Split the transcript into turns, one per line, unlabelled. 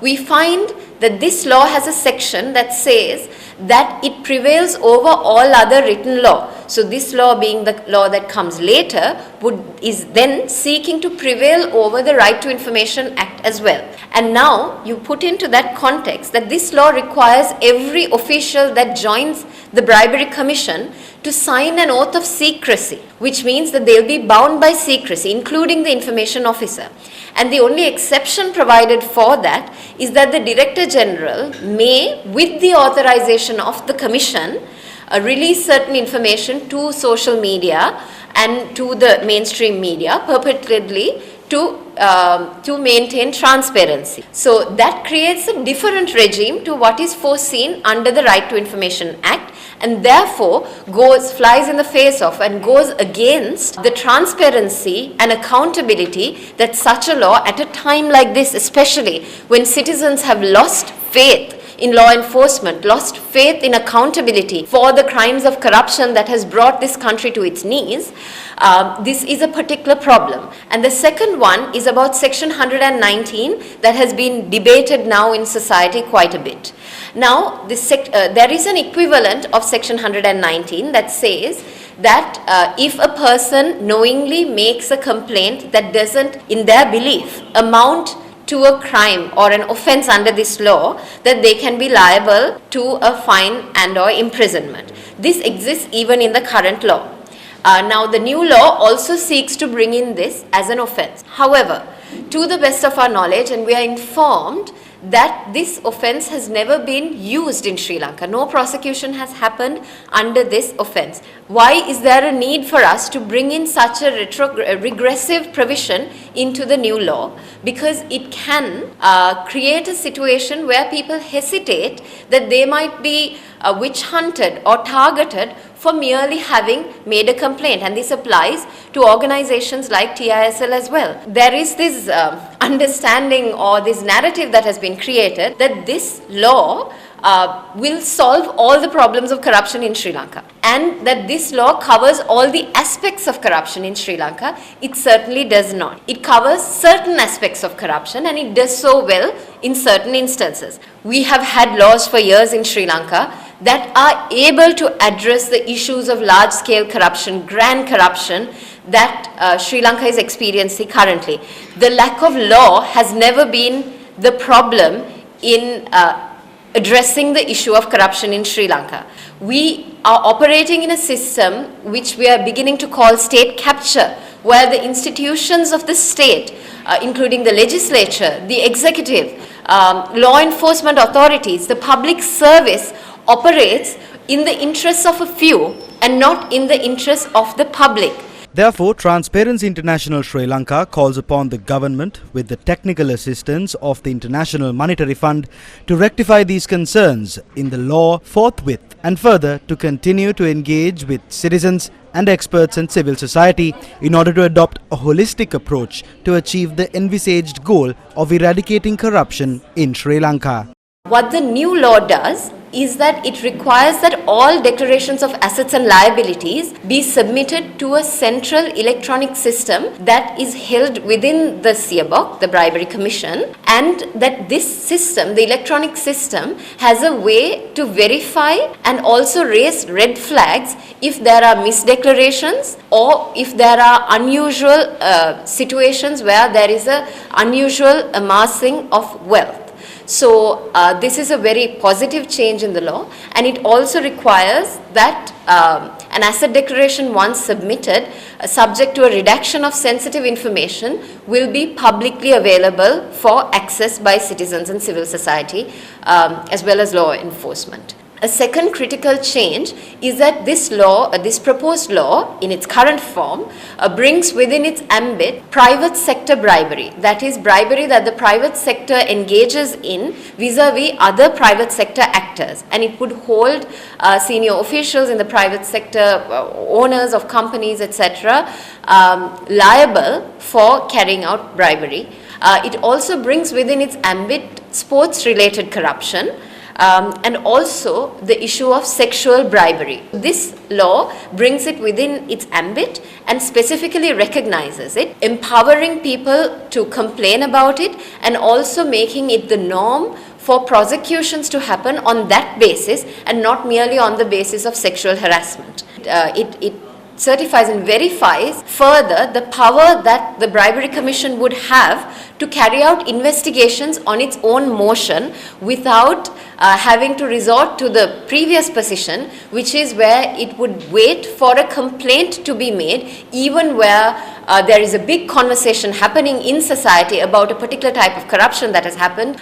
we find that this law has a section that says that it prevails over all other written law. So this law, being the law that comes later, is then seeking to prevail over the Right to Information Act as well. And now you put into that context that this law requires every official that joins the Bribery Commission to sign an oath of secrecy, which means that they will be bound by secrecy, including the information officer. And the only exception provided for that is that the Director General may, with the authorization of the Commission, release certain information to social media and to the mainstream media purportedly to maintain transparency. So that creates a different regime to what is foreseen under the Right to Information Act, and therefore flies in the face of and goes against the transparency and accountability that such a law, at a time like this, especially when citizens have lost faith in law enforcement, lost faith in accountability for the crimes of corruption that has brought this country to its knees, this is a particular problem. And the second one is about Section 119 that has been debated now in society quite a bit. Now, there is an equivalent of Section 119 that says that if a person knowingly makes a complaint that doesn't, in their belief, amount to a crime or an offence under this law, that they can be liable to a fine and or imprisonment. This exists even in the current law. Now, the new law also seeks to bring in this as an offence. However, to the best of our knowledge, and we are informed that this offence has never been used in Sri Lanka. No prosecution has happened under this offence. Why is there a need for us to bring in such a regressive provision into the new law? Because it can create a situation where people hesitate that they might be witch hunted or targeted for merely having made a complaint, and this applies to organizations like TISL as well. There is this understanding or this narrative that has been created that this law will solve all the problems of corruption in Sri Lanka, and that this law covers all the aspects of corruption in Sri Lanka. It certainly does not. It covers certain aspects of corruption, and it does so well in certain instances. We have had laws for years in Sri Lanka that are able to address the issues of large-scale corruption, grand corruption that Sri Lanka is experiencing currently. The lack of law has never been the problem in addressing the issue of corruption in Sri Lanka. We are operating in a system which we are beginning to call state capture, where the institutions of the state, including the legislature, the executive, law enforcement authorities, the public service, operates in the interests of a few and not in the interests of the public.
Therefore, Transparency International Sri Lanka calls upon the government, with the technical assistance of the International Monetary Fund, to rectify these concerns in the law forthwith, and further to continue to engage with citizens and experts and civil society in order to adopt a holistic approach to achieve the envisaged goal of eradicating corruption in Sri Lanka.
What the new law does is that it requires that all declarations of assets and liabilities be submitted to a central electronic system that is held within the CIABOC, the Bribery Commission, and that this system, the electronic system, has a way to verify and also raise red flags if there are misdeclarations or if there are unusual situations where there is an unusual amassing of wealth. So this is a very positive change in the law, and it also requires that an asset declaration once submitted, subject to a redaction of sensitive information, will be publicly available for access by citizens and civil society as well as law enforcement. A second critical change is that this law, this proposed law in its current form, brings within its ambit private sector bribery. That is, bribery that the private sector engages in vis-a-vis other private sector actors. And it would hold senior officials in the private sector, owners of companies, etc., liable for carrying out bribery. It also brings within its ambit sports-related corruption. and also the issue of sexual bribery. This law brings it within its ambit and specifically recognizes it, empowering people to complain about it and also making it the norm for prosecutions to happen on that basis and not merely on the basis of sexual harassment. It certifies and verifies further the power that the Bribery Commission would have to carry out investigations on its own motion without having to resort to the previous position, which is where it would wait for a complaint to be made, even where there is a big conversation happening in society about a particular type of corruption that has happened,